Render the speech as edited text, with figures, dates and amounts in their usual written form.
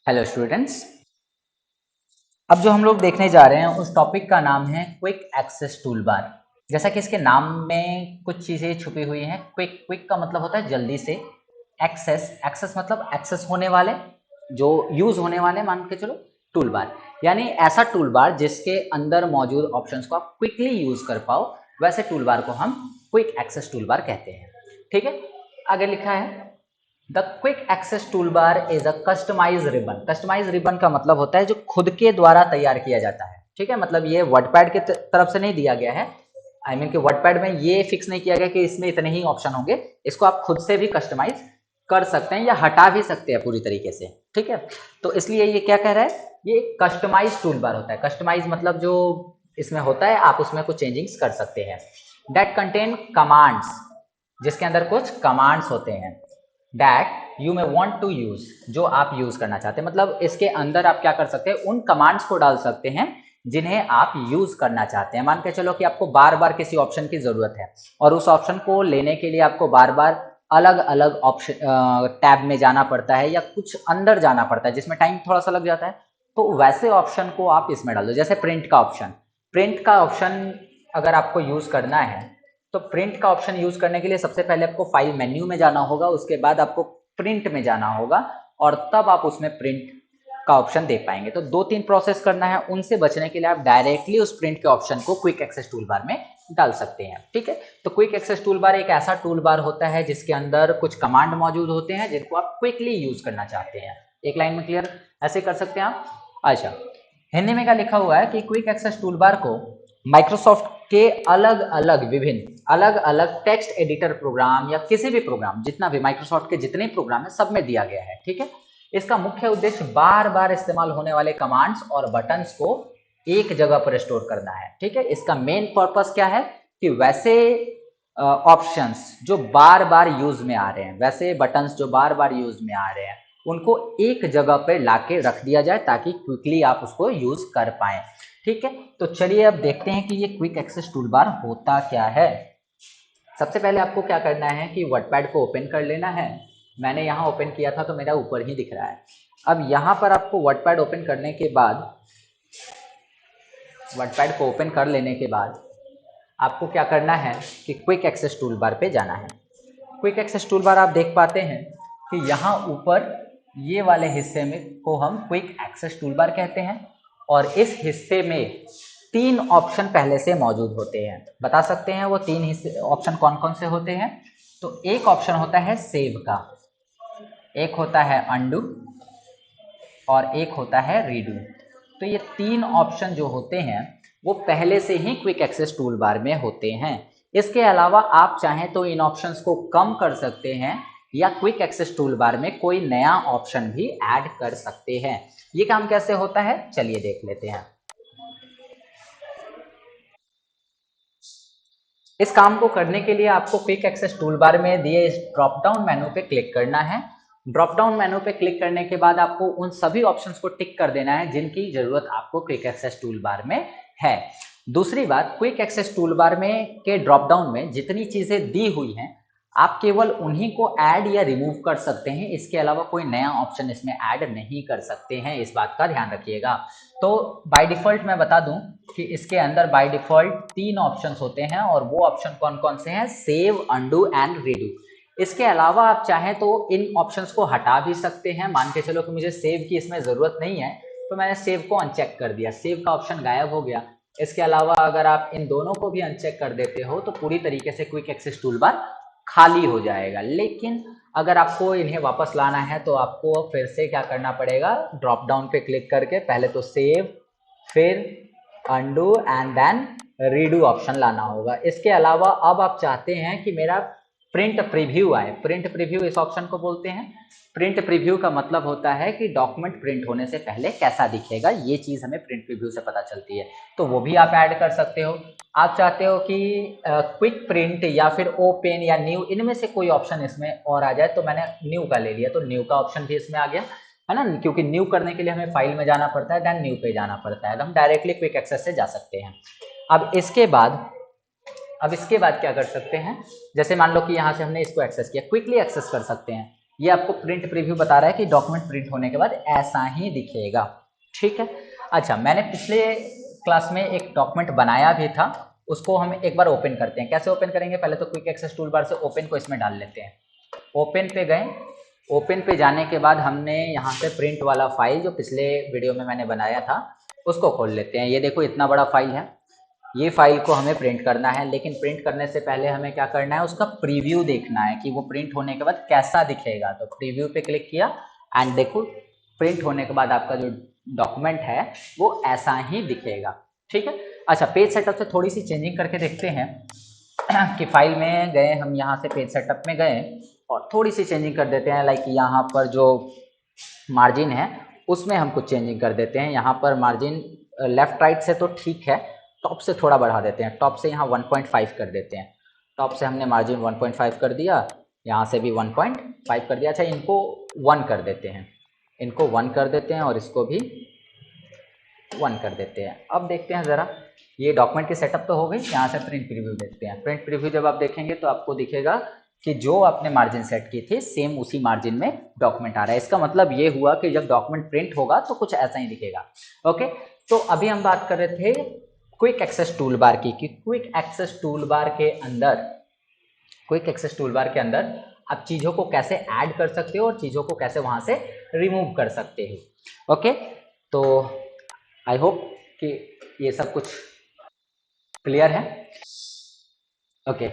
Hello students. अब जो हम लोग देखने जा रहे हैं उस टॉपिक का नाम है क्विक एक्सेस टूल बार। जैसा कि इसके नाम में कुछ चीज़ें छुपी हुई हैं। क्विक क्विक का मतलब होता है जल्दी से। एक्सेस एक्सेस मतलब एक्सेस होने वाले, जो यूज़ होने वाले, मान के चलो टूल बार, यानी ऐसा टूल बार जिसके अंदर मौजूद ऑप्शंस को आप क्विकली यूज़ कर पाओ, वैसे टूल बार को हम क्विक एक्सेस टूल बार कहते हैं। ठीक है, आगे लिखा है the quick access toolbar is a customize ribbon. Customize ribbon का मतलब होता है जो खुद के द्वारा तैयार किया जाता है। ठीक है, मतलब ये वर्डपैड के तरफ से नहीं दिया गया है। आई मीन कि वर्डपैड में ये फिक्स नहीं किया गया कि इसमें इतने ही ऑप्शन होंगे। इसको आप खुद से भी कस्टमाइज कर सकते हैं या हटा भी सकते हैं पूरी तरीके से। ठीक है, तो इसलिए ये क्या कह रहा है, ये कस्टमाइज टूल बार होता है। कस्टमाइज मतलब जो इसमें होता है आप उसमें कुछ चेंजिंग्स कर सकते हैं। दैट कंटेन कमांड्स, जिसके अंदर कुछ कमांड्स होते हैं। That you may want to use, जो आप यूज करना चाहते हैं। मतलब इसके अंदर आप क्या कर सकते हैं, उन कमांड्स को डाल सकते हैं जिन्हें आप यूज करना चाहते हैं। मान के चलो कि आपको बार बार किसी ऑप्शन की जरूरत है और उस ऑप्शन को लेने के लिए आपको बार बार अलग अलग ऑप्शन टैब में जाना पड़ता है या कुछ अंदर जाना पड़ता है जिसमें टाइम थोड़ा सा लग जाता है, तो वैसे ऑप्शन को आप इसमें डाल दो। जैसे प्रिंट का ऑप्शन, प्रिंट का ऑप्शन अगर आपको यूज करना है तो प्रिंट का ऑप्शन यूज करने के लिए सबसे पहले आपको फाइल मेन्यू में जाना होगा, उसके बाद आपको प्रिंट में जाना होगा और तब आप उसमें प्रिंट का ऑप्शन दे पाएंगे। तो दो तीन प्रोसेस करना है, उनसे बचने के लिए आप डायरेक्टली उस प्रिंट के ऑप्शन को क्विक एक्सेस टूल बार में डाल सकते हैं। ठीक है, तो क्विक एक्सेस टूल बार एक ऐसा टूल बार होता है जिसके अंदर कुछ कमांड मौजूद होते हैं जिनको आप क्विकली यूज करना चाहते हैं। एक लाइन में क्लियर ऐसे कर सकते हैं आप। अच्छा, हिंदी में क्या लिखा हुआ है कि क्विक एक्सेस टूल बार को माइक्रोसॉफ्ट के अलग अलग टेक्स्ट एडिटर प्रोग्राम या किसी भी प्रोग्राम, जितना भी माइक्रोसॉफ्ट के जितने प्रोग्राम है सब में दिया गया है। ठीक है, इसका मुख्य उद्देश्य बार बार इस्तेमाल होने वाले कमांड्स और बटन्स को एक जगह पर स्टोर करना है। ठीक है, इसका मेन पर्पस क्या है कि वैसे ऑप्शंस जो बार बार यूज में आ रहे हैं, वैसे बटन्स जो बार बार यूज में आ रहे हैं, उनको एक जगह पर लाके रख दिया जाए ताकि क्विकली आप उसको यूज कर पाए। ठीक है, तो चलिए अब देखते हैं कि ये क्विक एक्सेस टूल बार होता क्या है। सबसे पहले आपको क्या करना है कि वर्डपैड को ओपन कर लेना है। मैंने यहाँ ओपन किया था तो मेरा ऊपर ही दिख रहा है। अब यहाँ पर आपको वर्डपैड ओपन करने के बाद, वर्डपैड को ओपन कर लेने के बाद आपको क्या करना है कि क्विक एक्सेस टूल बार पे जाना है। क्विक एक्सेस टूल बार आप देख पाते हैं कि यहाँ ऊपर ये वाले हिस्से में को हम क्विक एक्सेस टूल बार कहते हैं और इस हिस्से में तीन ऑप्शन पहले से मौजूद होते हैं। बता सकते हैं वो तीन हिस्से ऑप्शन कौन कौन से होते हैं? तो एक ऑप्शन होता है सेव का, एक होता है अंडू और एक होता है रीडू। तो ये तीन ऑप्शन जो होते हैं वो पहले से ही क्विक एक्सेस टूल बार में होते हैं। इसके अलावा आप चाहें तो इन ऑप्शंस को कम कर सकते हैं या क्विक एक्सेस टूल बार में कोई नया ऑप्शन भी ऐड कर सकते हैं। ये काम कैसे होता है चलिए देख लेते हैं। इस काम को करने के लिए आपको क्विक एक्सेस टूल बार में दिए इस ड्रॉप डाउन मेनू पे क्लिक करना है। ड्रॉप डाउन मेनू पे क्लिक करने के बाद आपको उन सभी ऑप्शंस को टिक कर देना है जिनकी जरूरत आपको क्विक एक्सेस टूल बार में है। दूसरी बात, क्विक एक्सेस टूल बार में के ड्रॉप डाउन में जितनी चीजें दी हुई हैं आप केवल उन्हीं को ऐड या रिमूव कर सकते हैं, इसके अलावा कोई नया ऑप्शन इसमें ऐड नहीं कर सकते हैं। इस बात का ध्यान रखिएगा। तो बाय डिफॉल्ट मैं बता दूं कि इसके अंदर बाय डिफॉल्ट तीन ऑप्शंस होते हैं और वो ऑप्शन कौन कौन से हैं? Save, undo and redo. इसके अलावा आप चाहें तो इन ऑप्शंस को हटा भी सकते हैं। मान के चलो कि मुझे सेव की इसमें जरूरत नहीं है तो मैंने सेव को अनचेक कर दिया, सेव का ऑप्शन गायब हो गया। इसके अलावा अगर आप इन दोनों को भी अनचेक कर देते हो तो पूरी तरीके से क्विक एक्सेस टूल बार खाली हो जाएगा। लेकिन अगर आपको इन्हें वापस लाना है तो आपको फिर से क्या करना पड़ेगा, ड्रॉप डाउन पे क्लिक करके पहले तो सेव, फिर undo and then redo option लाना होगा। इसके अलावा अब आप चाहते हैं कि मेरा प्रिंट प्रीव्यू आए। प्रिंट प्रीव्यू इस ऑप्शन को बोलते हैं। प्रिंट प्रीव्यू का मतलब होता है कि डॉक्यूमेंट प्रिंट होने से पहले कैसा दिखेगा, ये चीज हमें प्रिंट प्रीव्यू से पता चलती है। तो वो भी आप ऐड कर सकते हो। आप चाहते हो कि क्विक प्रिंट या फिर ओपन या न्यू, इनमें से कोई ऑप्शन इसमें और आ जाए, तो मैंने न्यू का ले लिया, तो न्यू का ऑप्शन भी इसमें आ गया, है ना। क्योंकि न्यू करने के लिए हमें फाइल में जाना पड़ता है, देन न्यू पे जाना पड़ता है, तो हम डायरेक्टली क्विक एक्सेस से जा सकते हैं। अब इसके बाद क्या कर सकते हैं, जैसे मान लो कि यहाँ से हमने इसको एक्सेस किया, क्विकली एक्सेस कर सकते हैं। ये आपको प्रिंट प्रीव्यू बता रहा है कि डॉक्यूमेंट प्रिंट होने के बाद ऐसा ही दिखेगा। ठीक है। अच्छा, मैंने पिछले क्लास में एक डॉक्यूमेंट बनाया भी था, उसको हम एक बार ओपन करते हैं। कैसे ओपन करेंगे? पहले तो क्विक एक्सेस टूल बार से ओपन को इसमें डाल लेते हैं। ओपन पे गए, ओपन पे जाने के बाद हमने यहाँ से प्रिंट वाला फाइल जो पिछले वीडियो में मैंने बनाया था उसको खोल लेते हैं। ये देखो इतना बड़ा फाइल है, ये फाइल को हमें प्रिंट करना है, लेकिन प्रिंट करने से पहले हमें क्या करना है, उसका प्रीव्यू देखना है कि वो प्रिंट होने के बाद कैसा दिखेगा। तो प्रीव्यू पे क्लिक किया एंड देखो प्रिंट होने के बाद आपका जो डॉक्यूमेंट है वो ऐसा ही दिखेगा। ठीक है। अच्छा, पेज सेटअप से थोड़ी सी चेंजिंग करके देखते हैं कि फाइल में गए हम, यहाँ से पेज सेटअप में गए और थोड़ी सी चेंजिंग कर देते हैं। लाइक यहाँ पर जो मार्जिन है उसमें हम कुछ चेंजिंग कर देते हैं। यहाँ पर मार्जिन लेफ्ट राइट से तो ठीक है, टॉप से थोड़ा बढ़ा देते हैं। टॉप से यहाँ 1.5 कर देते हैं। टॉप से हमने मार्जिन 1.5 कर दिया, यहाँ से भी 1.5 कर दिया। अच्छा, इनको 1 कर देते हैं, इनको 1 कर देते हैं और इसको भी 1 कर देते हैं। अब देखते हैं ज़रा, ये डॉक्यूमेंट की सेटअप तो हो गई। यहाँ से प्रिंट प्रीव्यू देखते हैं। प्रिंट प्रीव्यू जब आप देखेंगे तो आपको दिखेगा कि जो आपने मार्जिन सेट की थी सेम उसी मार्जिन में डॉक्यूमेंट आ रहा है। इसका मतलब ये हुआ कि जब डॉक्यूमेंट प्रिंट होगा तो कुछ ऐसा ही दिखेगा। ओके, तो अभी हम बात कर रहे थे क्विक एक्सेस टूल बार की, कि क्विक एक्सेस टूल बार के अंदर, क्विक एक्सेस टूल बार के अंदर आप चीज़ों को कैसे ऐड कर सकते हो और चीज़ों को कैसे वहाँ से रिमूव कर सकते हो। ओके, तो आई होप कि ये सब कुछ क्लियर है। ओके,